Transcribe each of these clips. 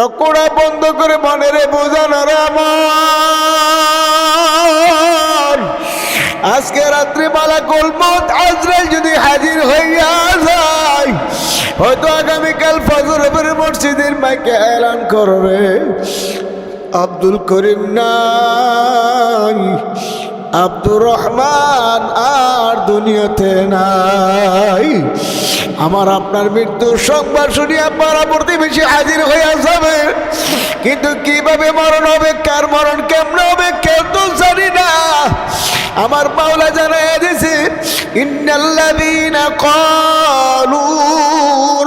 চক্ষুটা বন্ধ করে মনের বোঝানোর আমার আজকে রাত্রে মালাকুল মউত আজরাইল যদি হাজির হইয়া যায়, হয়তো আগামীকাল ফজরের মসজিদের মাইকে এলান করবে আব্দুল করিম নাই, আব্দুর রহমান আর দুনিয়াতে নাই। আমার আপনার মৃত্যুর সংবাদ শুনিয়া পাড়া প্রতিবেশী হাজির হইয়া যাবে, কিন্তু কিভাবে মরণ হবে, কার মরণ কেমন হবে কেউ তো জানি না। আমার মাওলা জানাইয়া দিয়েছে, ইন্নাল্লাযীনা ক্বালু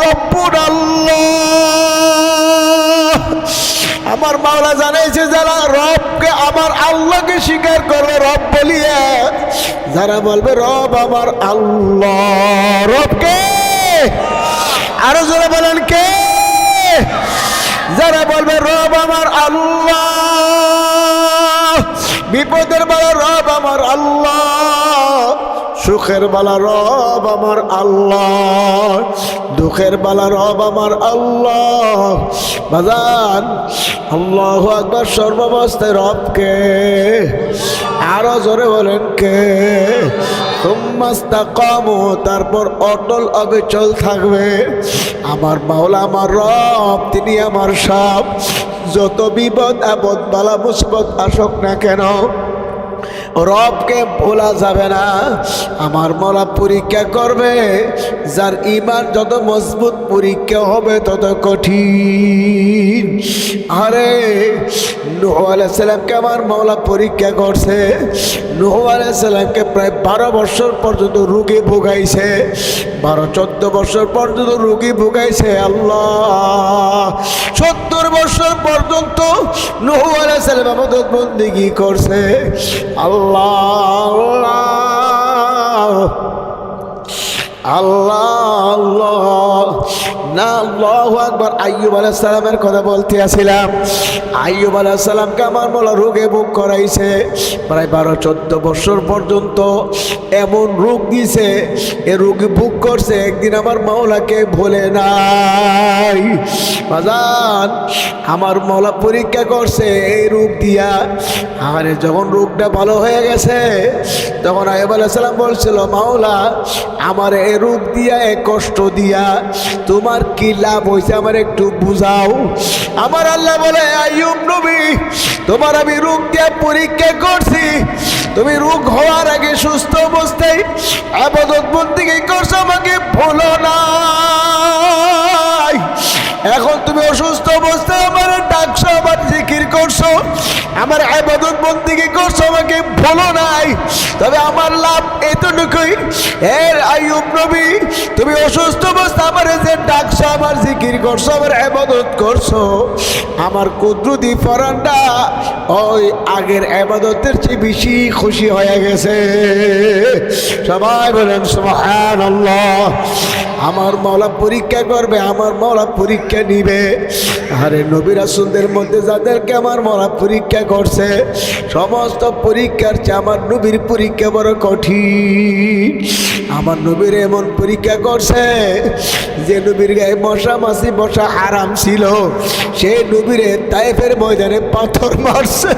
রাব্বুনাল্লাহ। আমার মাওলা জানাইছে যারা রবকে আমার আল্লাহকে স্বীকার করবে রব বলিয়া, যারা বলবে রব আমার আল্লাহ, রবকে আরো যারা বলেন কে, যারা বলবে রব আমার আল্লাহ, বিপদের বেলা রব আমার আল্লাহ, সুখের বেলা রব আমার আল্লাহ, দুঃখের বেলা রব আমার আল্লাহ। বাজান আল্লাহু আকবার সর্বাবস্থায় রবকে আরো জোরে বলেন কে। তুম্মাস্তাকামু, তারপর অটল অবিচল থাকবে আমার মাওলা আমার রব, তিনি আমার সব। যত বিপদ আপদ বালা মুসিবত আসুক না কেন রবকে ভোলা যাবে না। আমার মাওলা পরীক্ষা করবে, যার ঈমান যত মজবুত পরীক্ষা হবে তত কঠিন। আরে নূহ আলাইহিস সালামকে আমার মাওলা পরীক্ষা করছে। নূহ আলাইহিস সালামকে প্রায় 12 বছর পর্যন্ত রোগে ভোগাইছে, 12-14 বছর পর্যন্ত রোগী ভোগাইছে। আল্লাহ 70 বছর পর্যন্ত নূহ আলাইহিস সালাম ইবাদত বন্দেগী করছে। আল্লাহ আল্লাহ আল্লাহ না, আল্লাহু আকবার। আইয়ুব আলাইহিস সালামের কথা বলতে আসিলাম। আইয়ুব আলাইহিস সালামকে আমার মাওলা রোগে ভোগ করাইছে প্রায় 12-14 বছর পর্যন্ত। এমন রোগ দিছে, এ রোগে ভোগ করছে, একদিন আমার মাওলাকে ভোলে নাই। বাজান আমার মাওলা পরীক্ষা করছে এই রোগ দিয়া। আরে যখন রোগটা ভালো হয়ে গেছে, তখন আইয়ুব আলাইহিস সালাম বলছিল, মাওলা আমার এই রোগ দিয়া, এই কষ্ট দিয়া তোমার কি লাভ হয়েছে আমার একটু বুঝাও। আমার আল্লাহ বলে, আইয়ুব নবী তোমার আমি রোগ দিয়া পরীক্ষা করছি, তুমি রোগ হওয়ার আগে সুস্থ অবস্থায় ইবাদত বন্দেগী করছো, আমাকে ভুলো না। এখন তুমি অসুস্থ অবস্থায় আমার ডাকছো, আমার জিকির করছো, আমার ইবাদত বন্দেগী করছো, আমাকে ভুলো নাই। তবে আমার লাভ এতটুকুই, এর আইয়ুব নবী তুমি অসুস্থ অবস্থায় আমার যে ডাকছো, আমার জিকির করছো, আমার ইবাদত করছো, আমার কুদরতি ফরমানটা ওই আগের ইবাদতের চেয়ে বেশি খুশি হয়ে গেছে। সবাই বলেন সুবহানাল্লাহ। আমার মাওলা পরীক্ষা করবে, আমার মাওলা পরীক্ষা নিবে। আরে নবী রাসূলদের মধ্যে যাদেরকে আমার মাওলা পরীক্ষা করছে, সমস্ত পরীক্ষার চেয়ে আমার নবীর পরীক্ষা বড় কঠিন। আমার নবীর এমন পরীক্ষা করছে যে নবীর গায়ে মশা মাছি বসা হারাম ছিল, সেই নবীরে তায়েফের ময়দানে পাথর মারছে,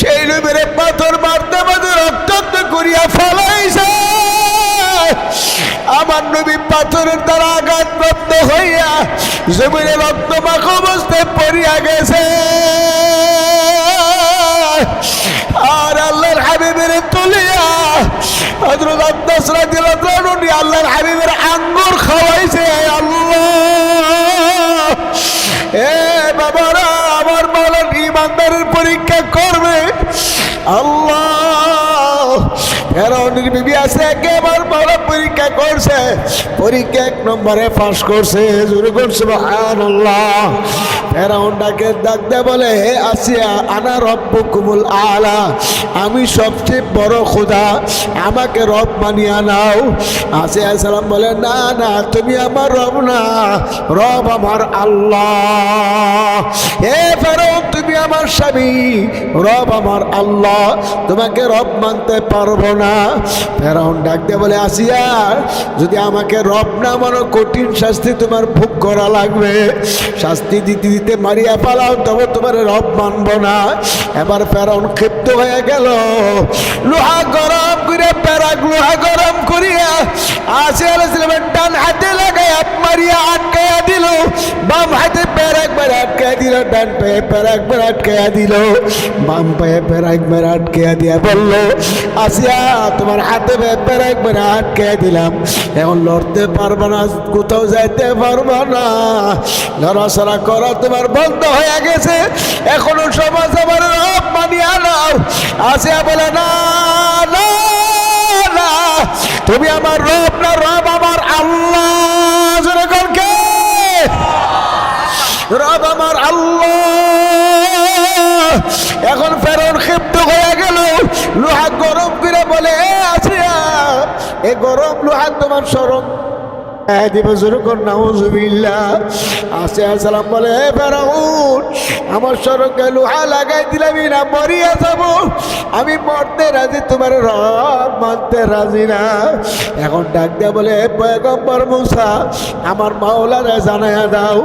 সেই নবীরে পাথর মারতে মারতে রক্তাক্ত করিয়া ফেলাইছে। আমার নবী পাথরের দ্বারা আঘাতপ্রাপ্ত হইয়া জমিনে রক্তমাখ অবস্থায় পড়িয়া গেছে। আর আল্লাহর হাবিবের তুলিয়া হযরত আব্বাস রাদিয়াল্লাহু আনহু আল্লাহর হাবিবের আঙ্গুর খাওয়াইছে। আল্লাহ এ বাবারা, আমার মাওলার ঈমানদারের পরীক্ষা করবে আল্লাহ। ফেরাউনের বিবি আছে, একেবার মাওলা পরীক্ষা করছে, পরীক্ষা 1 নম্বরে পাস করছে। জোরে বল সুবহানাল্লাহ। ফেরাউন ডাকে ডাক দে বলে, হে আসিয়া আনা রব্বুকুমুল আলা, আমি সবচেয়ে বড় খোদা, আমাকে রব মানিয়া নাও। আসিয়া সালাম বলে, না না তুমি আমার রব না, রব আমার আল্লাহ। হে ফেরাউন তুমি আমার আমার স্বামী, রব আমার আল্লাহ, তোমাকে রব মানতে পারবো না। ফেরাউন ডাক দিয়ে বলে, আসিয়া যদি আমাকে রব না মানো কঠিন শাস্তি তোমার ভোগ করা লাগবে। শাস্তি দিতে দিতে মারিয়া পালাও, তবে তোমার রব মানবো না। এবার ফেরাউন ক্ষিপ্ত হয়ে গেল, লোহা গরম করে পেরাক লোহা গরম করিয়া আসিয়া আলাইহিস সালামের ডান হাতে লাগাইয়া মারিয়া আটকাইয়া দিল, বাম হাতে পেরাক বার আটকাইয়া দিল, ডান পায়ে পেরাক বার আটকাইয়া দিল, বাম পায়ে পেরাক বার আটকাইয়া দিয়া বলল, আসিয়া তোমার হাতে পেরাক বার আটকাইয়া দিলাম, এখন লড়তে পারবে না, কোথাও যাইতে পারবে না, লড়াচড়া করা তোমার বন্ধ হয়ে গেছে, এখনো সমাজ আমার রব মানিয়া নাও। আসিয়া বলে, না না না, তুমি আমার রব না, রব আমার আল্লাহ। যেরকম কে রব আমার আল্লাহ। এখন ফেরাউন ক্ষিপ্ত হয়ে গেল, লোহা গরম করে বলে, আসিয়া এ গরম লোহা তোমার স্মরণ সালাম বলে, ফেরাউন আমার সড়কে লোহা লাগাই দিলাম না, মরিয়া যাব, আমি মরতে রাজি, তোমার রব মানতে রাজি না। এখন ডাক দিয়া বলে, পয়গম্বর মুসা আমার মাওলারে জানাইয়া দাও,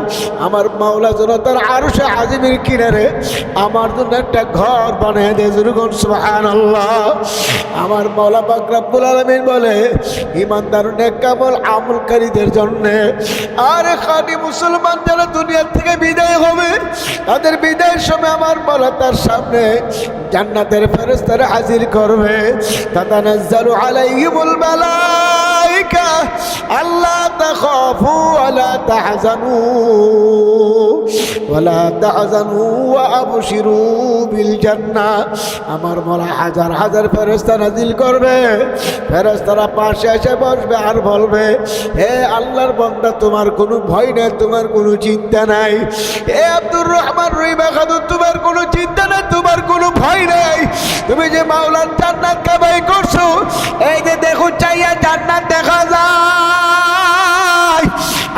আমার মাওলা যেন তার আরশে আজিমের কিনারে আমার জন্য একটা ঘর বানিয়ে দেয়। সুবহানাল্লাহ। আমার মাওলা পাক রব্বুল আলামিন বলে, ঈমানদার নেককামল আমলকারীদের জন্য, আর খাঁটি মুসলমান যারা দুনিয়া থেকে বিদায় হবে, তাদের বিদায়ের সময় আমার মাওলা তার সামনে জান্নাতের ফেরেশতারা হাজির করবে। তাতানাজ্জালু আলাইহিমুল মালাইকা আল্লা তাখাফু ওয়ালা তাহজানু ওয়ালা তাহজানু ওয়া আবশিরু বিল জান্নাহ। আমার মাওলা হাজার হাজার ফেরেশতা নাজিল করবে, ফেরেশতারা পাশে এসে বসবে আর বলবে, হে আল্লাহর বান্দা, তোমার কোনো ভয় নেই, তোমার কোনো চিন্তা নাই। হে আব্দুর রহমান রহিমা খাতুন, তোমার কোনো চিন্তা নাই, তোমার কোনো ভয় নেই। তুমি যে মাওলার জান্নাত কামাই করছো, এই যে দেখো চাইয়া জান্নাত দেখা যায়।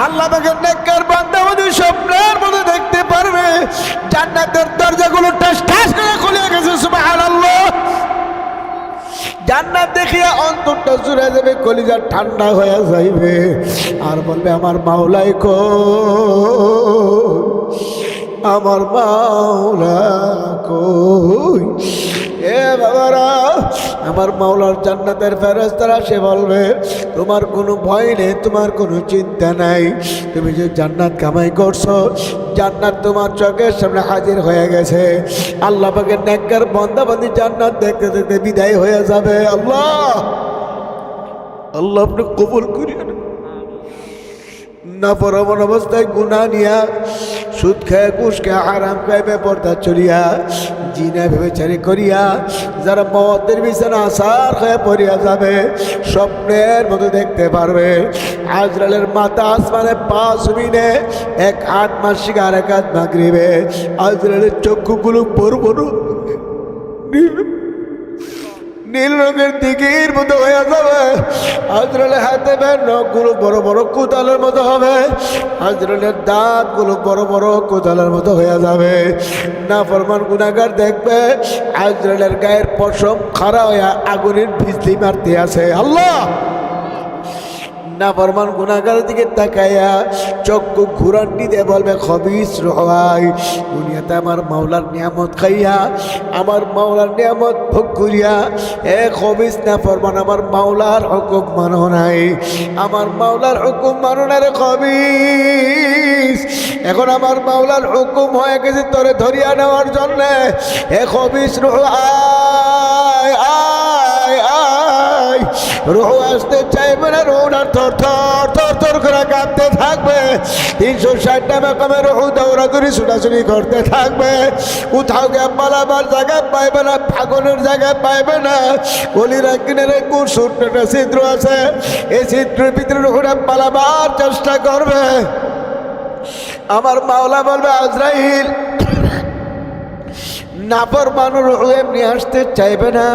আল্লাহ তাকে নেককার বান্দা মধ্যে স্বপ্নের মধ্যে দেখতে পারবে, জান্নাতের দরজাগুলো ঠাস ঠাস করে খুলে গেছে। সুবহানাল্লাহ। জান্নাত দেখিয়া অন্তরটা জুড়ে যাবে, কলিজা ঠান্ডা হয়ে যাইবে, আর বলবে, আমার মাওলাই কই, আমার মাওলা কই। এ বাবারা, আমার মাওলার জান্নাতের ফেরেশতারা সে বলবে, তোমার কোনো ভয় নেই, তোমার কোনো চিন্তা নাই, তুমি যে জান্নাত কামাই করছো, জান্নাত তোমার চোখের সামনে হাজির হয়ে গেছে। আল্লাহ পাকের নেককার বান্দাবান্দি জান্নাত দেখতে দেখতে বিদায় হয়ে যাবে। আল্লাহ আল্লাহ আপনি কবুল করিয়েন। না পরমন অবস্থায় গুনাহ নিয়া, সুদ খায়, ঘুষ খায়, হারাম খায়, বেপরদা চলিয়া, জিনা ব্যভিচারী করিয়া যারা মওতের বিছানা আসার হয়ে পড়িয়া যাবে, স্বপ্নের মতো দেখতে পারবে আজরাইলের মাথা আসমানে, পা জমিনে, এক হাত মাসিক আর এক হাত মাগরিবে। আজরাইলের চক্ষুগুলো বড় বড় নীল রঙের দিকের মতো হয়ে যাবে। আজরাইলের হাতে নখগুলো বড় বড় কোদালের মতো হবে, আজরাইলের দাঁতগুলো বড় বড় কোদালের মতো হয়ে যাবে। নাফরমান গুনাহগার দেখবে আজরাইলের গায়ের পশম খাড়া হয়ে আগুনের বিজলি মারতে আছে। আল্লাহ। নাফরমান গুনাহগারের দিকে তাকাইয়া চক্ষু ঘুরান দিতে বলবে, খবিস রহাই, দুনিয়াতে আমার মাওলার নিয়ামত খাইয়া, আমার মাওলার নিয়ামত ভোগ করিয়া, এ খবিস নাফরমান আমার মাওলার হুকুম মানো নাই, আমার মাওলার হুকুম মানো না রে খবিস। এখন আমার মাওলার হুকুম হয়ে গেছে তোরে ধরিয়া নেওয়ার জন্য। এ খবিস রহাই, আয় আয়। রুহ আসতে চাইবে না, রুহটা থর থর থর থর করে কাঁপতে থাকবে। 360টা মাকামে রুহ দৌড়াদৌড়ি ছুটাছুটি করতে থাকবে। কোথাও গিয়ে পালাবার জায়গা পাইবে না, ফাগনের জায়গা পাইবে না। গলির কিনারে কোন ছোট্ট ছিদ্র আছে, এই ছিদ্রের ভিতরে রুহটা পালাবার চেষ্টা করবে। আমার মাওলা বলবে, আজরাইল নাফরমানের রূহ এমনি আসতে চাইবে না,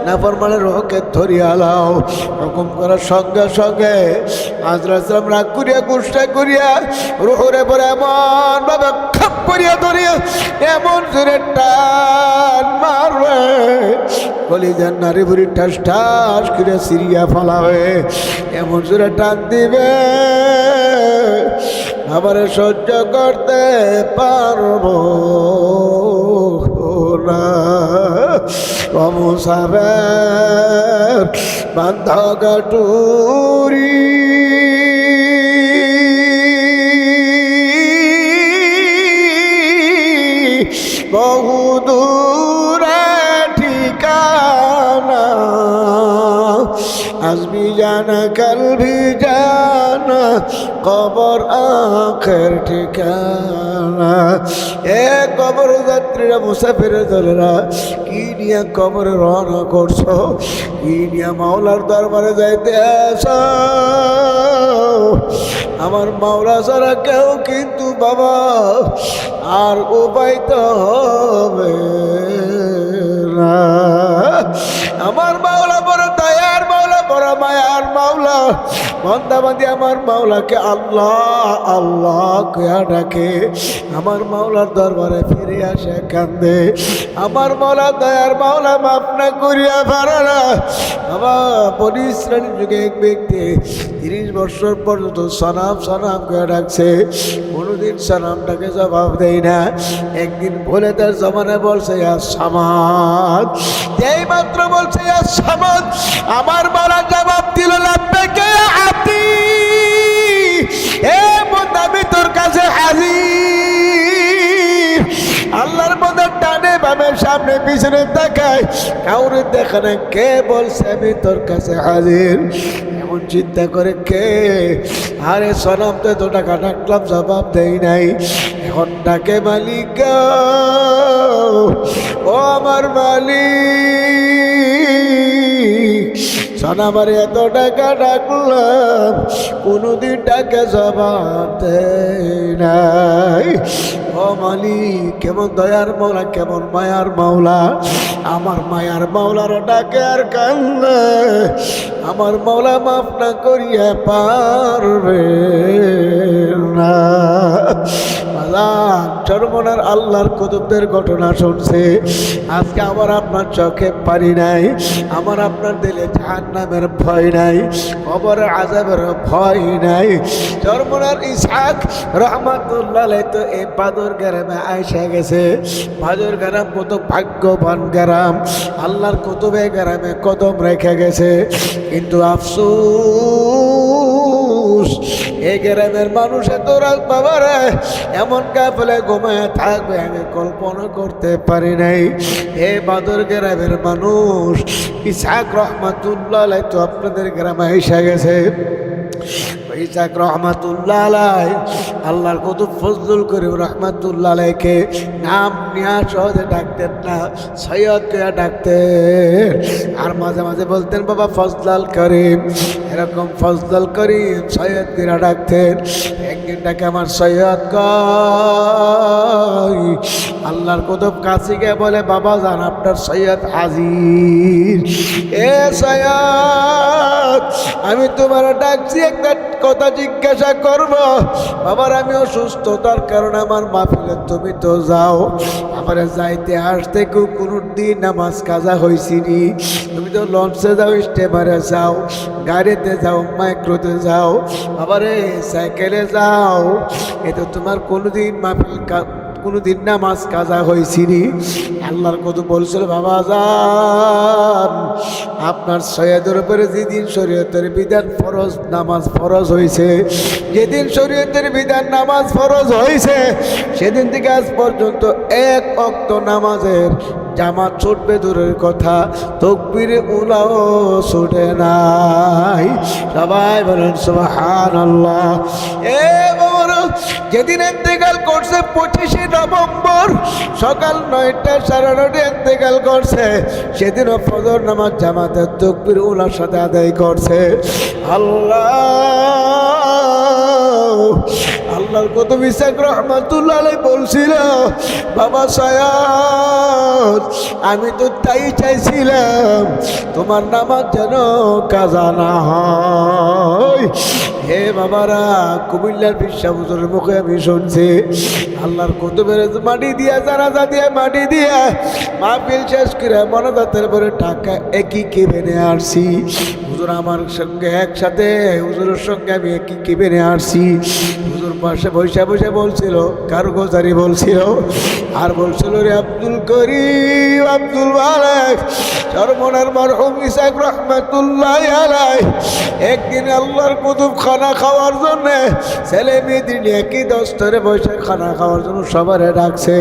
নাফরমানের রূহকে ধরিয়া লাও। হুকুম করার সঙ্গে সঙ্গে আজরাইল সালাম রাগ করিয়া গুসা করিয়া রূহের পরে এমন ভাবে করিয়া ধরিয়া এমন জোরে টান মারবে কলিজার নারী বুড়ি ঠাস ঠাস করে সিরিয়া ফেলাবে, এমন জোরে টান দিবে আবার সহ্য করতে পারবো না। মুসাফির বান্ধা গাটুরি বহু দূরে ঠিকানা, আজ भी जाना कल भी जाना কবর আখের ঠিকানা। এ কবর যাত্রীরা মুসাফির দলেরা কি নিয়ে কবরে রওনা করছো, কি নিয়ে মাওলার দরবারে যাইতে আসো? আমার মাওলা ছাড়া কেউ কিন্তু বাবা আর উপায় তো হবে না। আমার মাওলা বড় দয়ার মাওলা, বড় মায়ার মাওলা। বান্দাবান্দি আমার মাওলাকে আল্লাহ আল্লাহ কয়া ডাকে, আমার মাওলার দরবারে ফিরে আসে কান্দে। আমার মাওলা দয়ার মাওলা মাফ না করিয়া পারে না। বাবা বনি ইসরায়েলের যুগে এক ব্যক্তি 30 বছর পর্যন্ত সানাম সানাম কয়া ডাকছে, কোনোদিন সানামটাকে জবাব দেয় না। একদিন বলে তার জমানায় বলছে ইয়া সামাদ, যেই মাত্র বলছে ইয়া সামাদ, আমার মাওলা জবাব দিল লাব্বাইকা ইয়া আব্দি, এ বন্দা আমি তোর কাছে হাজির। আল্লাহর বান্দা ডানে বামে সামনে পিছনে তাকায়, কাউরে দেখে না, কে বলছে আমি তোর কাছে হাজির? এমন চিন্তা করে কে? আরে সনাম তো এত টাকা ডাকলাম জবাব দেই নাই, এখন ডাকে মালিক, ও আমার মালিক, সনামার এত টাকা ডাকলাম কোনোদিন ডাকে জবাব দেয় নাই। ও মালিক, কেমন দয়ার মাওলা, কেমন মায়ার মাওলা। আমার মায়ার মাওলার ডাকে আর কান্দে, আমার মাওলা মাফ না করিয়া পারবে না। চরমনার আল্লাহর কুতুবদের ঘটনা শুনছে, আজকে আমার আপনার চোখে পানি নাই, আমার আপনার দিলে জাহান্নামের ভয় নাই, কবরের আযাবের ভয় নাই। চরমনার ইসহাক রহমাতুল্লাহ আলাইহি তো এই বাদর গ্রামে আইসা গেছে। বাদর গ্রাম কত ভাগ্যবান গ্রাম, আল্লাহর কুতুবে গ্রামে কদম রেখে গেছে। কিন্তু আফসোস এই গ্রামের মানুষ এত রাত বাবারে এমন কাফেলে ঘুমায় থাকবে আমি কল্পনা করতে পারি নাই। এ বাদর গ্রামের মানুষ ইসহাক রহমাতুল্লাহ আলাইহি তো আপনাদের গ্রামে এসে গেছে। ইসহাক রহমাতুল্লাহ আলাইহি আল্লাহর কত ফজল করে রহমাতুল্লাহ আলাইহিকে নাম নিয়া সহজে ডাকতেন না, সৈয়দ কে ডাকতেন। আর মাঝে মাঝে বলতেন বাবা ফজলাল করিম, এরকম ফজলাল করিম সৈয়দ কে ডাকতেন। একদিন ডাকে আমার সৈয়দ কই, আল্লাহর কুতুব কাছে গিয়ে বলে বাবা জান আপনার সৈয়দ হাজির। এ সৈয়দ, আমি তোমার ডাকছি একটা কথা জিজ্ঞাসা করব। বাবার আমি অসুস্থতার কারণে আমার মাহফিলে তুমি তো যাও, আমার যাইতে আসতে কোনো দিন নামাজ কাজা হয়েছিনি। তুমি তো লঞ্চে যাও, স্টেমারে যাও, গাড়িতে যাও, মাইক্রোতে যাও, আবার সাইকেলে যাও, এ তো তোমার কোনোদিন মাহফিল কোনোদিন নামাজ কাজা হয়েছিনি। আল্লাহর কত বলছিল বাবা যান আপনার সৈয়দের উপরে যেদিন শরীয়তের বিধান ফরজ নামাজ ফরজ হয়েছে, যেদিন শরীয়তের বিধান নামাজ ফরজ হয়েছে সেদিন থেকে আজ পর্যন্ত এক ওয়াক্ত নামাজের জামাত ছুটবে দূরের কথা, তাকবীরে উলাও ছুটে নাই। সবাই বলেন সুবহানাল্লাহ। এ বাবা যেদিন ইন্তেকাল করছে 25শে নভেম্বর সকাল 9টা 9:30 ইন্তেকাল করছে, সেদিনও ফজর নামাজ জামাতের তাকবীর উলার সাথে আদায় করছে। আল্লাহর কত ইসহাক রহমাতুল্লাহ আলাইহি বলছিল বাবা সৈয়দ আমি তো তাই চাইছিলাম তোমার নামাজ যেন কাজা না হয়। এ বাবারা, কুমিল্লার বিশ্বাস হুজুরের মুখে আমি শুনছি আল্লাহর কুতুবের মাটি দিয়া জানাজা দিয়ে মাটি দিয়া মাহফিল শেষ করে মনাজাতের পরে টাকা একই কেবেনে আসছি। হুজুর আমার সঙ্গে একসাথে হুজুরের সঙ্গে আমি একই কেবেনে আসছি। হুজুর পাশে বসে বসে বলছিল, কারগোজারি বলছিল আর বলছিল, রে আব্দুল করিম, আব্দুল মালিক চরমনার মরহুম ইসাক রহমাতুল্লাহ আলাইহি একদিন আল্লাহর কুতুব খানা খাওয়ার জন্য ছেলে মেয়েদের নিয়ে একই দস্তরে বসে খানা খাওয়ার জন্য সবারে ডাকছে।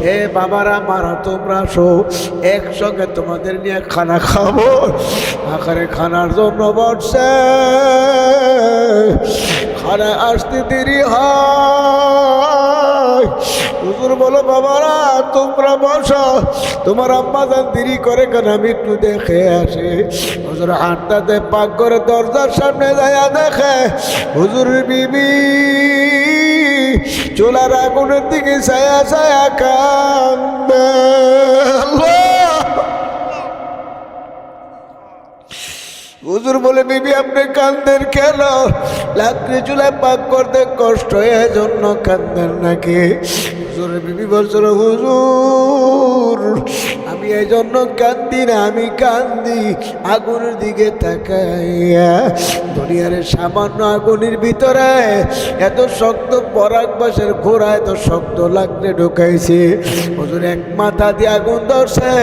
হে বাবারা মারা, তোমরা আসো, একসঙ্গে তোমাদের নিয়ে খানা খাবো। আকারে খানার জন্য বসছে, খানা আসতে দেরি হয়। হুজুর বলো, বাবারা তোমরা বসো, তোমার আম্মা যান দেরি করে কেন, আমি একটু দেখে আসি। হুজুর হাঁটতে পাক করে দরজার সামনে যাইয়া দেখে হুজুরের বিবি চুলার আগুনের দিকে ছায়া ছায়া কান্দে। হুজুর বলে, বিবি আপনি কান্দেন কেন? লাকড়ি চুলায় পাক করতে কষ্ট হয় জন্য কান্দেন নাকি? হুজুরের বিবি বলছিল, হুজুর আমি এই জন্য কান্দি না, আমি কান্দি আগুনের দিকে তাকাইয়া। দুনিয়ার সামান্য আগুনের ভিতরে এত শক্ত পরাগ বাসের ঘোড়া এত শক্ত লাগতে ঢুকাইছে। হুজুর এক মাথা দিয়ে আগুন ধরছে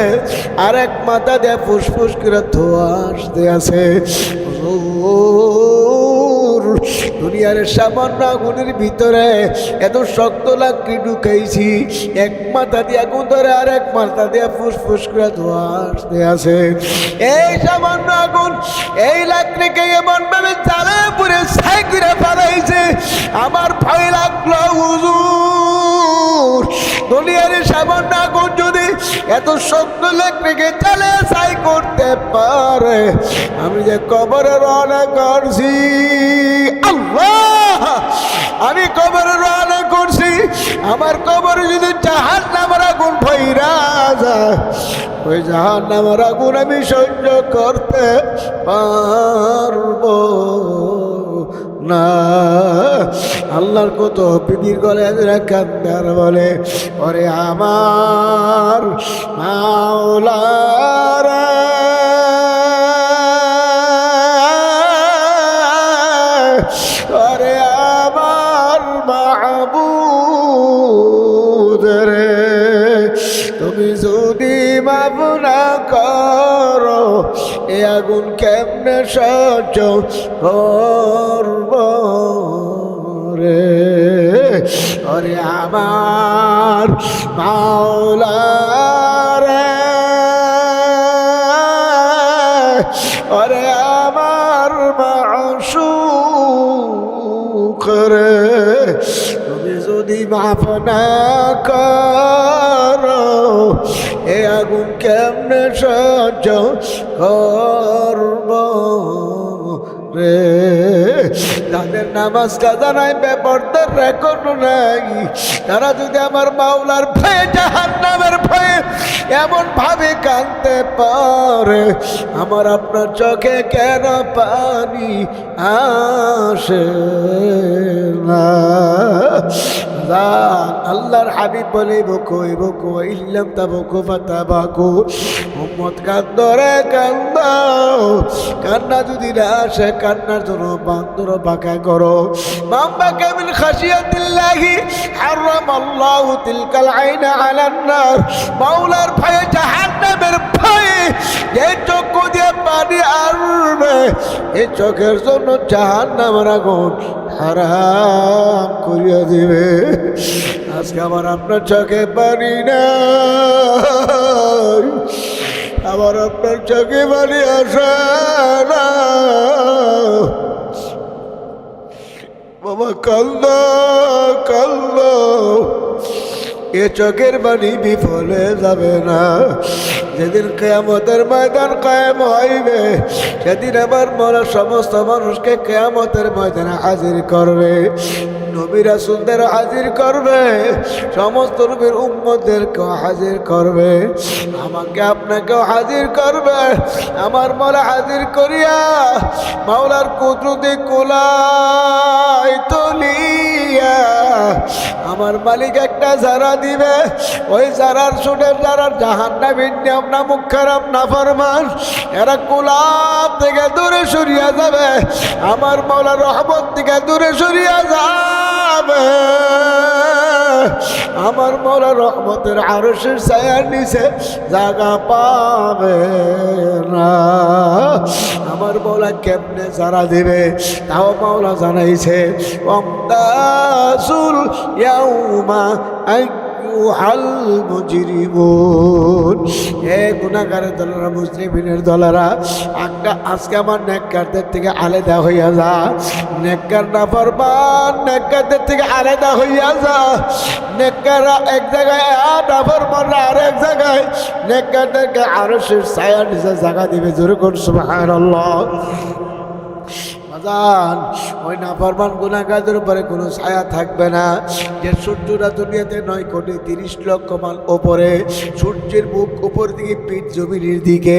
আর এক মাথা দিয়ে ফুসফুস করে ধোঁয়া আসতে আছে। দুনিয়ার সামান্য আগুনের ভিতরে এত শক্ত লাকড়ি ঢুকাইছি, এক মাথা দিয়ে আগুন ধরে আর এক মাথা দিয়ে ফুসফুস করে ধোঁয়া আসতে আছে। এই সামান্য আগুন এই লাকড়িকে এমন ভাবে জ্বালে পুড়ে ছাই করে ফেলাইছে, আমার ভয় লাগলো। হুজুর দুনিয়ার সামান্য আগুন যদি এত শক্ত লাকড়িকে জ্বালে ছাই করতে পারে, আমি যে কবরে রওনা করছি, আল্লাহ আমি কবরে রওনা করছি, আমার কবরে যদি জাহান্নামের আগুন ভইরা যায়, ওই জাহান্নামের আগুন আমি সহ্য করতে পারবো না। আল্লাহর কত বিবির গলে কান্দার বলে, ওরে আমার মাওলারা, ওরে আমার মাহবুব রে, তুমি যদি মাফ না করো এ আগুন কেমনে সহ্য করব রে? ওরে আমার মাওলা রে, ওরে আমার মাশুক রে, তুমি যদি মাফ না করো এ আগুন কেমনে সহ্য করব রে? তাদের নামাজ কাজা নাই, বেপরদার রেকর্ড নাই, তারা যদি আমার মাওলার ভয়ে জাহান্নামের ভয়ে এমন ভাবে কাঁদতে পারে, আমার আপনার চোখে কেন পানি আসে না? আল্লাহর হাবিব বলে, বকো বকো ইল্লাম তাবকু ফাতাবাকু, উম্মত কান্দরে কান্দ, কান্না যদি না আসে কান্নার জন্য বান্দর বাঁকা করো। মাম্বা কামিল খাশিয়াতিল্লাহি হারামাল্লাহু তিলকাল আইনা আলান নার, মাওলার ভয়ে জাহান্নামের ভয়ে যে চক্ষু দিয়ে পানি আসবে, এই চোখের জন্য জাহান্নামের আগুন হারাম করিয়া দিবে। আজকে আমার আপনার চোখে পানি না, আমার আপনার চোখে পানি আসে না। বাবা কান্দ কান্দ, এ চোখের বাণী বিফলে যাবে না। যেদিন কিয়ামতের ময়দান কায়েম হইবে, সেদিন আমার মরা সমস্ত মানুষকে কিয়ামতের ময়দানে হাজির করবে। নবী রাসূলদের হাজির করবে, সমস্ত নবীর উম্মতদেরকেও হাজির করবে, আমাকে আপনাকেও হাজির করবে। আমার মাওলা হাজির করিয়া মাওলার কুদরতে কোলাই তলিয়া আমার মালিক একটা জারা দিবে। ওই জারার সুদের জারার জাহান্নামীর নিয়ম নামুক খারাপ না ফরমান এরা কোলাপ থেকে দূরে সরিয়া যাবে, আমার মাওলার রহমত থেকে দূরে সরিয়া যাবে। আমার মাওলা রহমতের আরশের ছায়ার নিচে জায়গা পাবে না। আমার মাওলা কেমনে যারা দিবে তাও মাওলা জানাইছে, ওয়ামতাসুল ইয়াউমা আইয়ুহাল মুজরিমুন। হে গুনাহগারের দলেরা, মুজরিমিনের দলেরা, আজকে আমার নেককারদের থেকে আলাদা হইয়া যা। নেককার নাফরমান নেককারদের থেকে আলাদা হইয়া যা। নেককাররা এক জায়গায় আর নাফরমানরা আর এক জায়গায়। নেককারদেরকে আরশের ছায়ার নিচে জায়গা দিবে। জোরে কোন সুবহানাল্লাহ। ওই নাফরমান গুনাহগারদের উপরে কোনো ছায়া থাকবে না। যে সূর্যটা দুনিয়াতে 9,30,00,000 মাইল ওপরে, সূর্যের মুখ উপর দিকে, পিঠ জমিনের দিকে।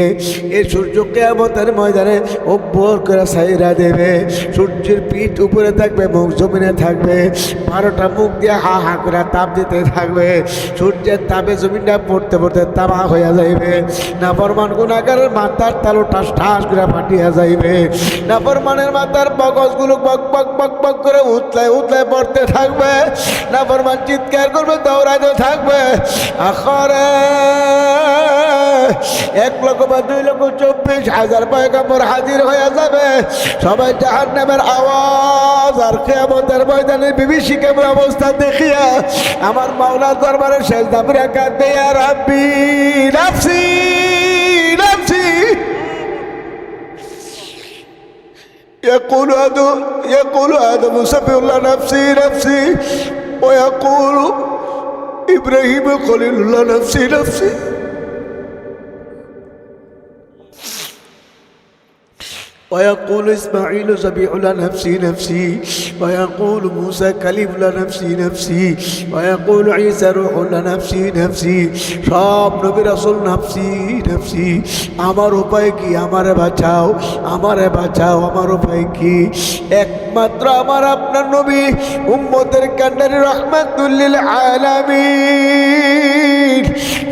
এই সূর্য কিয়ামতের ময়দানে উপর করে ছাইরা দেবে। সূর্যের পিঠ উপরে থাকবে, মুখ জমিনে থাকবে। 12টা মুখ দিয়ে হা হা করে তাপ দিতে থাকবে। সূর্যের তাপে জমিনটা পড়তে পড়তে তামা হইয়া যাইবে। নাফরমান গুনাহগারের মাথার তালু ঠাস ঠাস করে ফাটিয়া যাইবে। নাফরমানের তার মগজগুলো বক বক বক বক করে উতলায় উতলায় পড়তে থাকবে। নাফরমান চিৎকার করবে, দৌড়াতে থাকবে। আখরে 1,02,24,000 পয়গম্বর হাজির হয়ে যাবে। সবাই জাহান্নামের আওয়াজ আর কিয়ামতের ময়দানে বিভীষিকাময় অবস্থা দেখিয়া আমার মাওলার দরবারে সেজদা করে কাঁদবে, ইয়া রাব্বি নাফসি নাফসি। يقول آدم سفه الله نفسي نفسي، ويقول إبراهيم خليل الله نفسي نفسي. ويقول إسماعيل ذبيح الله نفسي نفسي، ويقول موسى كليم الله نفسي نفسي، ويقول عيسى روح الله نفسي نفسي। সব নবী রাসূল নাফসি নাফসি। আমার উপায় কি? আমারে বাঁচাও, আমারে বাঁচাও। আমার উপায় কি? একমাত্র আমার আপনার নবী উম্মতের কান্ডারি রহমাতুল লিল আলামিন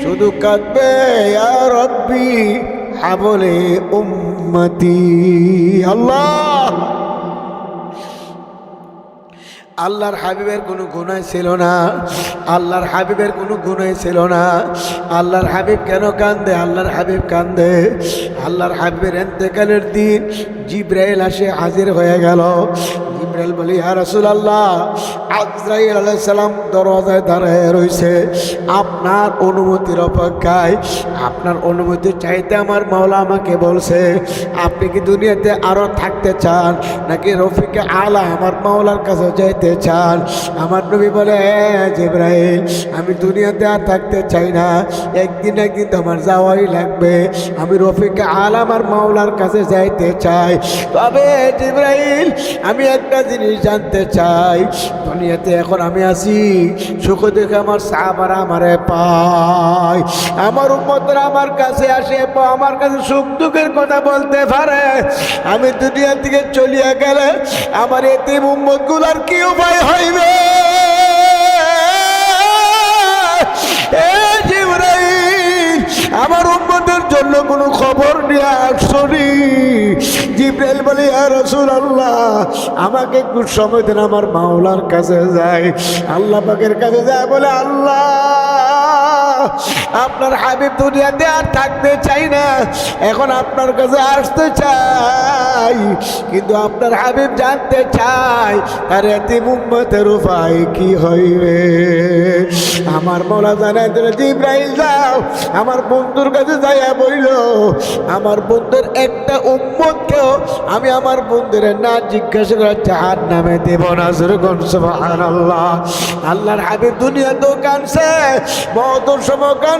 শুধু কাঁদবে, ইয়া রাব্বি হাবলে উম্মতি। আল্লাহ, আল্লাহর হাবিবের কোনো গুনাহ ছিল না। আল্লাহর হাবিবের কোনো গুনাহ ছিল না। আল্লাহর হাবিব কেন কান্দে? আল্লাহর হাবিব কান্দে। আল্লাহর হাবিবের ইন্তেকালের দিন জিবরাইল আসে হাজির হয়ে গেল। জিবরাইল বলি, ইয়া রাসূলুল্লাহ, আজরাইল আলাইহিস সালাম দরজায় দাঁড়ায় রইছে আপনার অনুমতির অপেক্ষায়। আপনার অনুমতি চাইতে আমার মাওলা আমাকে বলছে, আপনি কি দুনিয়াতে আরো থাকতে চান নাকি রফিকে আলা আমার মাওলার কাছে যাইতে চান? আমার নবী বলে, জিবরাইল, আমি দুনিয়াতে আর থাকতে চাই না, একদিন একদিন তো আমার যাওয়াই লাগবে। আমি রফিকে আলা আমার মাওলার কাছে যাইতে চাই। তবে জিবরাইল, আমি একটা জিনিস জানতে চাই, দুনিয়াতে এখন আমি আছি, সুখ দেখে আমার সাহাবারা আমারে পায়, আমার উম্মতরা আমার কাছে আসে, আমার কাছে সুখ দুঃখের কথা বলতে পারে। আমি দুনিয়া থেকে চলিয়া গেলে আমার এতিম উম্মতগুলার কি উপায় হইবে? আমার উম্মতের জন্য কোনো খবর নিয়ে আসনি। জিবরাইল বলে, ইয়া রাসূলুল্লাহ, আমাকে একটু সময় দেন, আমার মাওলার কাছে যাই। আল্লাহ পাকের কাছে যায়, বলে, আল্লাহ, আপনার হাবিব দুনিয়াতে আর থাকতে চাই না, এখন আপনার কাছে আসতে চাই। কিন্তু আপনার হাবিব জানতে চাই তার এতিম উম্মতের উপায় কি হইবে। আমার মাওলা জানাই দিল, জিবরাইল যাও আমার বন্ধুর কাছে যাইয়া বইল, আমার বন্ধুর একটা উম্মতকেও আমি আমার বন্ধুর না জিজ্ঞাসা করে জাহান্নামে দেব না। সুবহানাল্লাহ। আল্লাহর হাবিব দুনিয়াতেও কাঁদছে, মওতের সময় কাঁদছে,